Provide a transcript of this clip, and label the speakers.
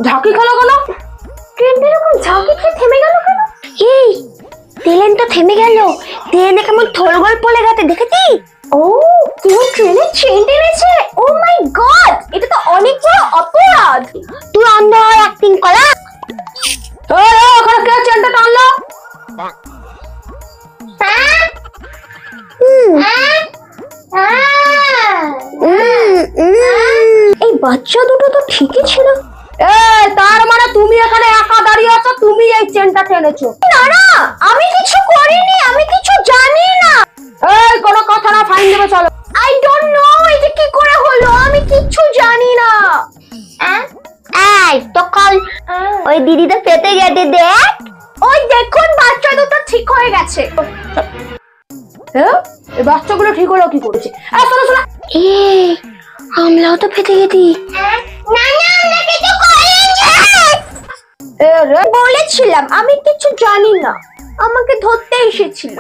Speaker 1: ঝাঁকি খেলো কেন? ট্রেনটা এরকম ঝাঁকি খেয়ে থেমে গেল কেন? এই ট্রেনটা থেমে গেল, ট্রেনে কেমন থলগল পড়ে গেছে দেখেছি? ও কেউ ট্রেনে চেন টেনেছে? ও মাই গড, এটা তো অনেক বড় অপরাধ। তুই অন্ধ হয়ে অ্যাক্টিং করা। ওখানে কে চেনটা টানলো? এই বাচ্চা দুটো তো ঠিকই ছিল। তার মানে তুমি এখানে একা দাঁড়িয়ে আছো, তুমি এই চেনটা টেনেছো? না না, আমি কিছু করিনি, আমি কিছু জানি না। এই কোনো কথা না, ফাইন দেবে চলো। আই ডোন্ট নো এটা কি করে হলো, আমি কিছু জানি না। এই তো কল ওই দিদিটা পেতে গেছে, দেখ ওই দেখুন বাচ্চা দুটো ঠিক হয়ে গেছে। হ্যাঁ এই বাচ্চাগুলো ঠিক হলো কি করেছে? শোনো শোনো, আমরাও তো পেতে গেছি। না না আমরা কিছু করিনি। বলেছিলাম আমি কিছু জানি না, আমাকে ধরতে এসেছিল।